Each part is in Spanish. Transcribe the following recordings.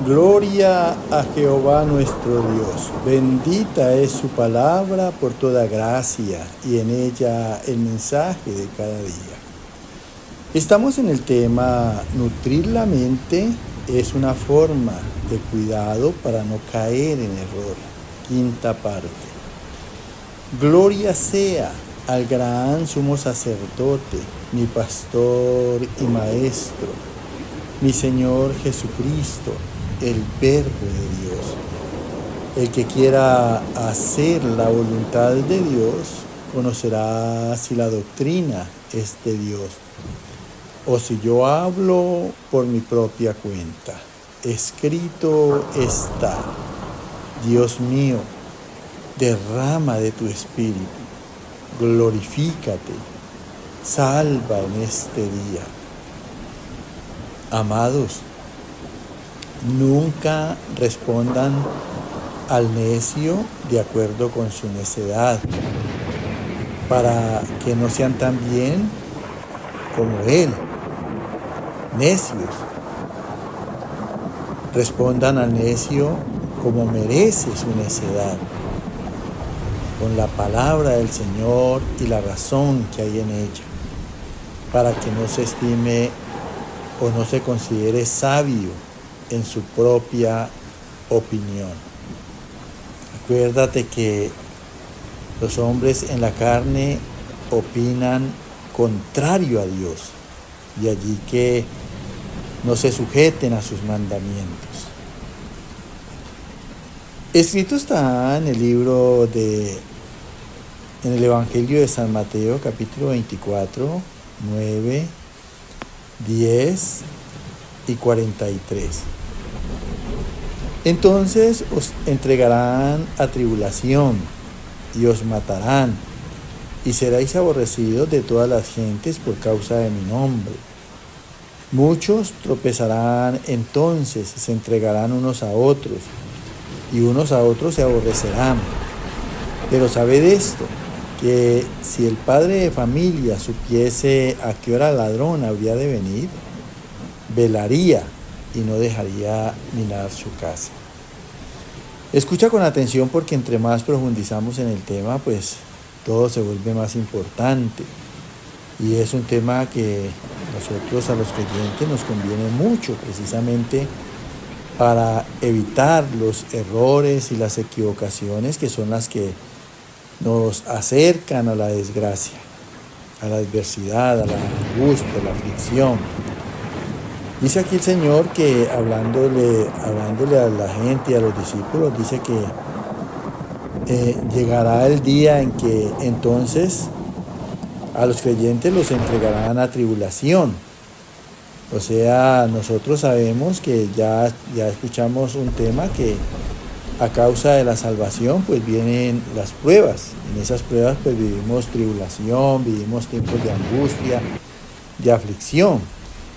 Gloria a Jehová nuestro Dios. Bendita es su palabra por toda gracia y en ella el mensaje de cada día. Estamos en el tema nutrir la mente es una forma de cuidado para no caer en error. Quinta parte. Gloria sea al gran sumo sacerdote, mi pastor y maestro, mi Señor Jesucristo, el Verbo de Dios. El que quiera hacer la voluntad de Dios conocerá si la doctrina es de Dios o si yo hablo por mi propia cuenta. Escrito está: Dios mío, derrama de tu espíritu, glorifícate, salva en este día. Amados, nunca respondan al necio de acuerdo con su necedad, para que no sean tan bien como él, necios. Respondan al necio como merece su necedad, con la palabra del Señor y la razón que hay en ella, para que no se estime o no se considere sabio en su propia opinión. Acuérdate que los hombres en la carne opinan contrario a Dios, y allí que no se sujeten a sus mandamientos. Escrito está en el libro en el Evangelio de San Mateo, capítulo 24, 9, 10 y 43. Entonces os entregarán a tribulación y os matarán, y seréis aborrecidos de todas las gentes por causa de mi nombre. Muchos tropezarán entonces y se entregarán unos a otros, y unos a otros se aborrecerán. Pero sabed esto, que si el padre de familia supiese a qué hora el ladrón habría de venir, velaría y no dejaría minar su casa. Escucha con atención, porque entre más profundizamos en el tema, pues todo se vuelve más importante. Y es un tema que nosotros a los creyentes nos conviene mucho, precisamente para evitar los errores y las equivocaciones que son las que nos acercan a la desgracia, a la adversidad, a la angustia, a la aflicción. Dice aquí el Señor que hablándole a la gente y a los discípulos, dice que llegará el día en que entonces a los creyentes los entregarán a tribulación. O sea, nosotros sabemos que ya escuchamos un tema que a causa de la salvación pues vienen las pruebas. En esas pruebas pues vivimos tribulación, vivimos tiempos de angustia, de aflicción.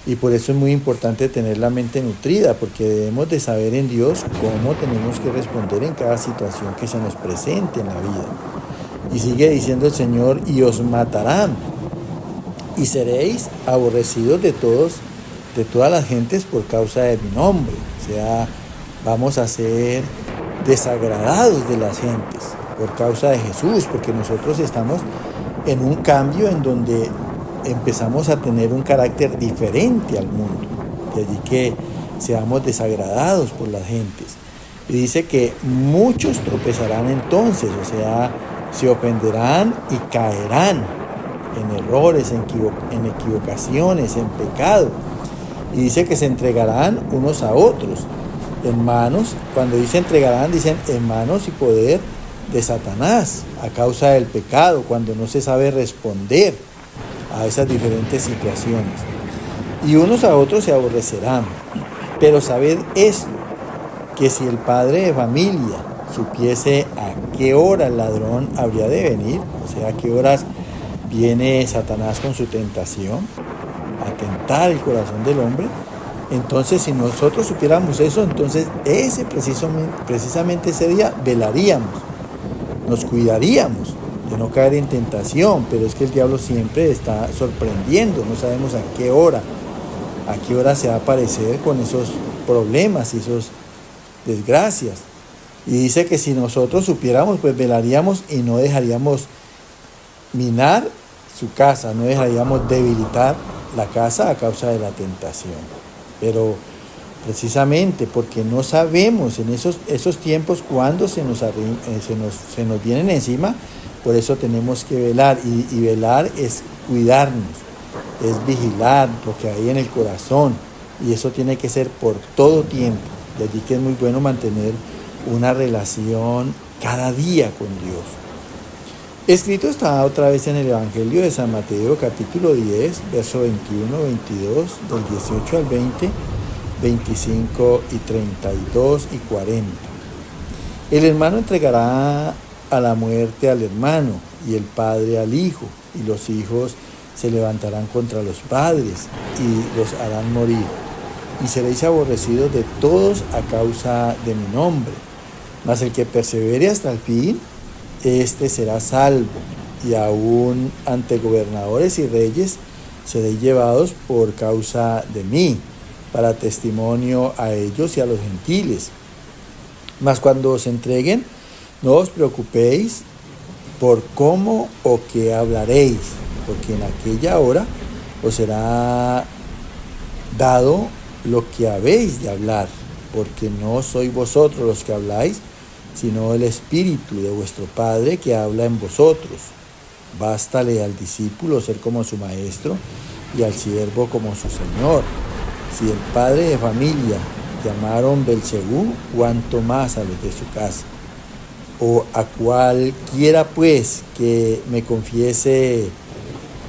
Y por eso es muy importante tener la mente nutrida, porque debemos de saber en Dios cómo tenemos que responder en cada situación que se nos presente en la vida. Y sigue diciendo el Señor: y os matarán, y seréis aborrecidos de todas las gentes por causa de mi nombre. O sea, vamos a ser desagradados de las gentes por causa de Jesús, porque nosotros estamos en un cambio en donde empezamos a tener un carácter diferente al mundo. De allí que seamos desagradados por las gentes. Y dice que muchos tropezarán entonces, o sea, se ofenderán y caerán en errores, en equivocaciones, en pecado. Y dice que se entregarán unos a otros en manos, cuando dice entregarán, dicen en manos y poder de Satanás, a causa del pecado, cuando no se sabe responder a esas diferentes situaciones. Y unos a otros se aborrecerán. Pero sabed esto, que si el padre de familia supiese a qué hora el ladrón habría de venir, o sea, a qué horas viene Satanás con su tentación, a tentar el corazón del hombre, entonces si nosotros supiéramos eso, entonces precisamente ese día velaríamos, nos cuidaríamos de no caer en tentación. Pero es que el diablo siempre está sorprendiendo, no sabemos a qué hora se va a aparecer con esos problemas y esas desgracias. Y dice que si nosotros supiéramos, pues velaríamos y no dejaríamos minar su casa, no dejaríamos debilitar la casa a causa de la tentación. Pero precisamente porque no sabemos en esos tiempos cuándo se nos vienen encima, por eso tenemos que velar. Y velar es cuidarnos, es vigilar lo que hay en el corazón. Y eso tiene que ser por todo tiempo. De allí que es muy bueno mantener una relación cada día con Dios. Escrito está otra vez en el Evangelio de San Mateo, capítulo 10, verso 21, 22, del 18 al 20, 25 y 32 y 40. El hermano entregará a la muerte al hermano y el padre al hijo, y los hijos se levantarán contra los padres y los harán morir. Y seréis aborrecidos de todos a causa de mi nombre. Mas el que persevere hasta el fin, éste será salvo. Y aún ante gobernadores y reyes seréis llevados por causa de mí, para testimonio a ellos y a los gentiles. Mas cuando os entreguen, no os preocupéis por cómo o qué hablaréis, porque en aquella hora os será dado lo que habéis de hablar, porque no sois vosotros los que habláis, sino el Espíritu de vuestro Padre que habla en vosotros. Bástale al discípulo ser como su maestro y al siervo como su señor. Si el padre de familia llamaron Belcebú, cuánto más a los de su casa. O a cualquiera pues que me confiese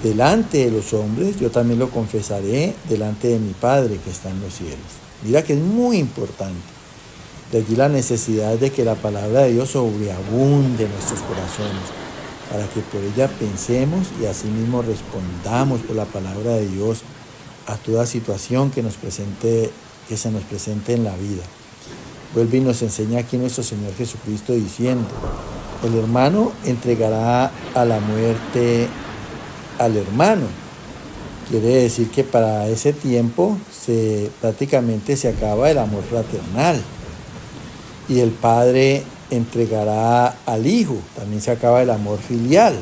delante de los hombres, yo también lo confesaré delante de mi Padre que está en los cielos. Mira que es muy importante. De allí la necesidad de que la palabra de Dios sobreabunde en nuestros corazones, para que por ella pensemos y asimismo respondamos por la palabra de Dios a toda situación que se nos presente en la vida. Vuelve y nos enseña aquí nuestro Señor Jesucristo diciendo: el hermano entregará a la muerte al hermano. Quiere decir que para ese tiempo prácticamente se acaba el amor fraternal. Y el padre entregará al hijo, también se acaba el amor filial.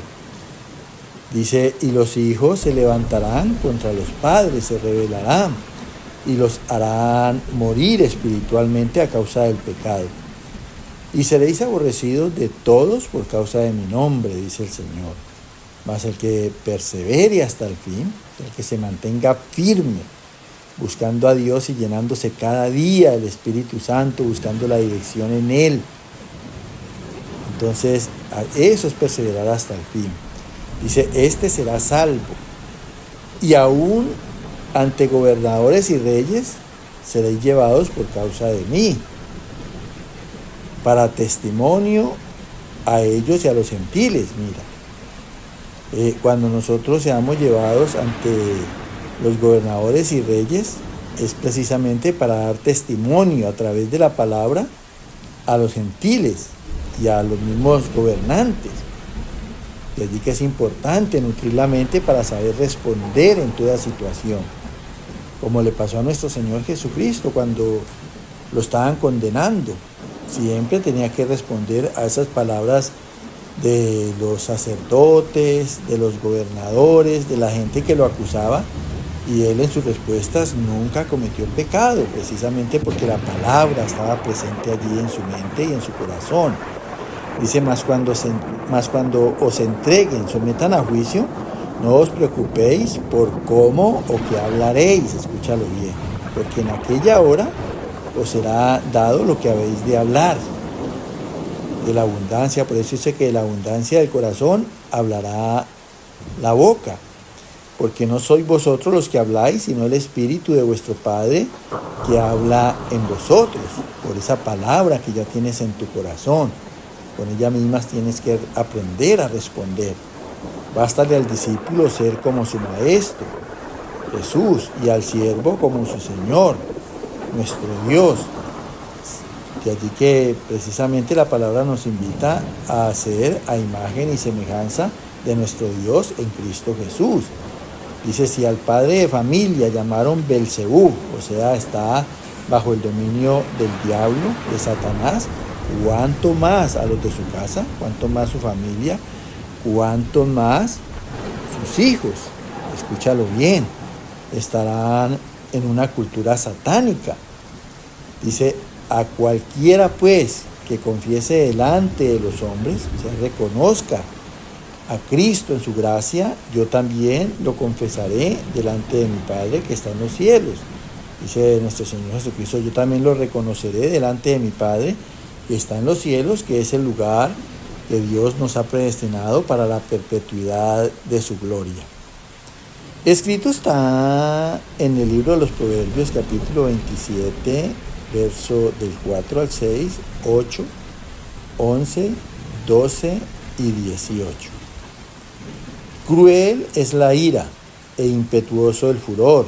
Dice, y los hijos se levantarán contra los padres, se rebelarán y los harán morir espiritualmente a causa del pecado. Y seréis aborrecidos de todos por causa de mi nombre, dice el Señor. Mas el que persevere hasta el fin, el que se mantenga firme, buscando a Dios y llenándose cada día del Espíritu Santo, buscando la dirección en Él. Entonces, eso es perseverar hasta el fin. Dice, este será salvo. Y aún ante gobernadores y reyes seréis llevados por causa de mí, para testimonio a ellos y a los gentiles. Mira, cuando nosotros seamos llevados ante los gobernadores y reyes, es precisamente para dar testimonio a través de la palabra a los gentiles y a los mismos gobernantes. De allí que es importante nutrir la mente para saber responder en toda situación, como le pasó a nuestro Señor Jesucristo cuando lo estaban condenando. Siempre tenía que responder a esas palabras de los sacerdotes, de los gobernadores, de la gente que lo acusaba, y él en sus respuestas nunca cometió el pecado, precisamente porque la palabra estaba presente allí en su mente y en su corazón. Dice, más cuando os entreguen, sometan a juicio, no os preocupéis por cómo o qué hablaréis, escúchalo bien, porque en aquella hora os será dado lo que habéis de hablar. De la abundancia, por eso dice que de la abundancia del corazón hablará la boca, porque no sois vosotros los que habláis, sino el Espíritu de vuestro Padre que habla en vosotros, por esa palabra que ya tienes en tu corazón. Con ella misma tienes que aprender a responder. Bástale al discípulo ser como su maestro, Jesús, y al siervo como su Señor, nuestro Dios. De allí que precisamente la palabra nos invita a ser a imagen y semejanza de nuestro Dios en Cristo Jesús. Dice, si al padre de familia llamaron Belcebú, o sea, está bajo el dominio del diablo, de Satanás, cuánto más a los de su casa, cuánto más su familia, cuánto más sus hijos, escúchalo bien, estarán en una cultura satánica. Dice, a cualquiera pues que confiese delante de los hombres, o sea, reconozca a Cristo en su gracia, yo también lo confesaré delante de mi Padre que está en los cielos. Dice nuestro Señor Jesucristo, yo también lo reconoceré delante de mi Padre que está en los cielos, que es el lugar que Dios nos ha predestinado para la perpetuidad de su gloria. Escrito está en el libro de los Proverbios, capítulo 27, verso del 4 al 6, 8, 11, 12 y 18. Cruel es la ira e impetuoso el furor,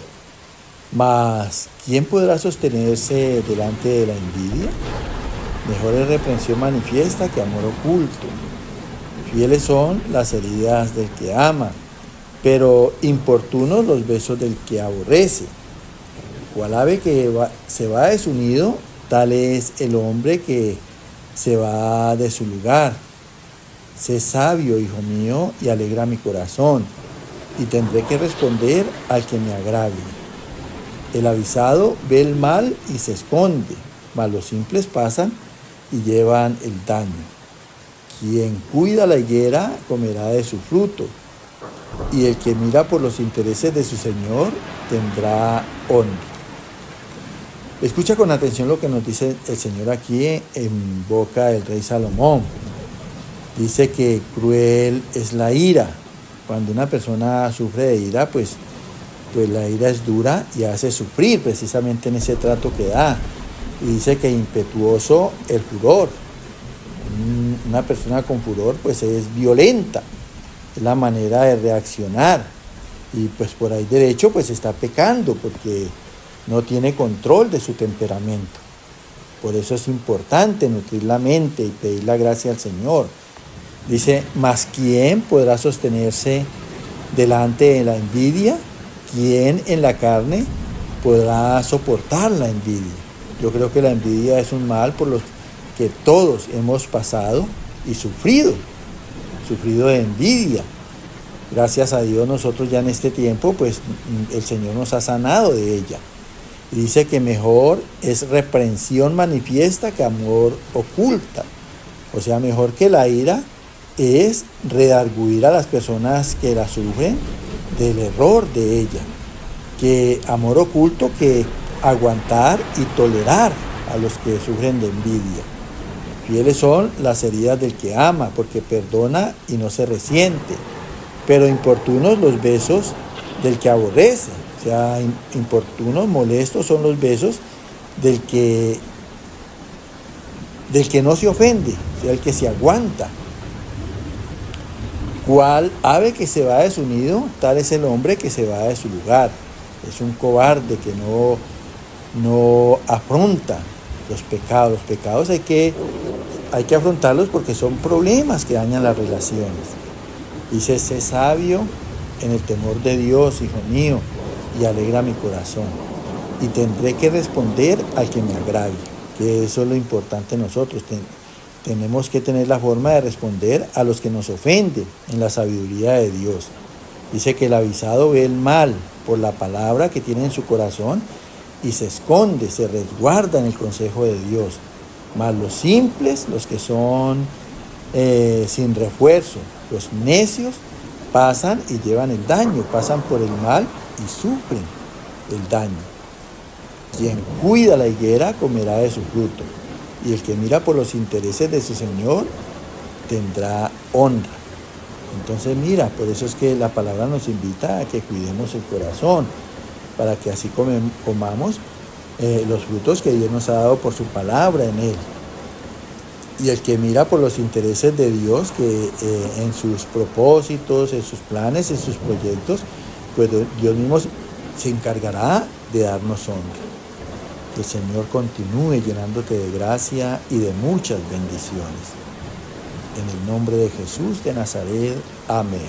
mas ¿quién podrá sostenerse delante de la envidia? Mejor es reprensión manifiesta que amor oculto. Fieles son las heridas del que ama, pero importunos los besos del que aborrece. Cual ave que se va de su nido, tal es el hombre que se va de su lugar. Sé sabio, hijo mío, y alegra mi corazón, y tendré que responder al que me agravie. El avisado ve el mal y se esconde, mas los simples pasan y llevan el daño. Quien cuida la higuera comerá de su fruto, y el que mira por los intereses de su Señor tendrá honra. Escucha con atención lo que nos dice el Señor aquí en boca del rey Salomón. Dice que cruel es la ira. Cuando una persona sufre de ira, pues la ira es dura y hace sufrir precisamente en ese trato que da. Y dice que impetuoso el furor. Una persona con furor pues es violenta, es la manera de reaccionar. Y pues por ahí derecho pues está pecando porque no tiene control de su temperamento. Por eso es importante nutrir la mente y pedir la gracia al Señor. Dice, ¿mas quién podrá sostenerse delante de la envidia? ¿Quién en la carne podrá soportar la envidia? Yo creo que la envidia es un mal por los que todos hemos pasado y sufrido de envidia. Gracias a Dios nosotros ya en este tiempo, pues el Señor nos ha sanado de ella. Y dice que mejor es reprensión manifiesta que amor oculta. O sea, mejor que la ira es redarguir a las personas que la sufren del error de ella, que amor oculto que aguantar y tolerar a los que sufren de envidia. Fieles son las heridas del que ama, porque perdona y no se resiente, pero importunos los besos del que aborrece. O sea, importunos, molestos son los besos del que no se ofende, o sea, el que se aguanta. Cual ave que se va de su nido, tal es el hombre que se va de su lugar. Es un cobarde que no afronta los pecados. Los pecados hay que afrontarlos porque son problemas que dañan las relaciones. Dice, sé sabio en el temor de Dios, hijo mío, y alegra mi corazón. Y tendré que responder al que me agravie, que eso es lo importante en nosotros. Tenemos que tener la forma de responder a los que nos ofenden en la sabiduría de Dios. Dice que el avisado ve el mal por la palabra que tiene en su corazón y se esconde, se resguarda en el consejo de Dios. Mas los simples, los que son sin refuerzo, los necios, pasan y llevan el daño, pasan por el mal y sufren el daño. Quien cuida la higuera comerá de su fruto, y el que mira por los intereses de su Señor tendrá honra. Entonces mira, por eso es que la palabra nos invita a que cuidemos el corazón, para que así comamos los frutos que Dios nos ha dado por su palabra en él. Y el que mira por los intereses de Dios, que en sus propósitos, en sus planes, en sus proyectos, pues Dios mismo se encargará de darnos honra. Que el Señor continúe llenándote de gracia y de muchas bendiciones. En el nombre de Jesús de Nazaret. Amén.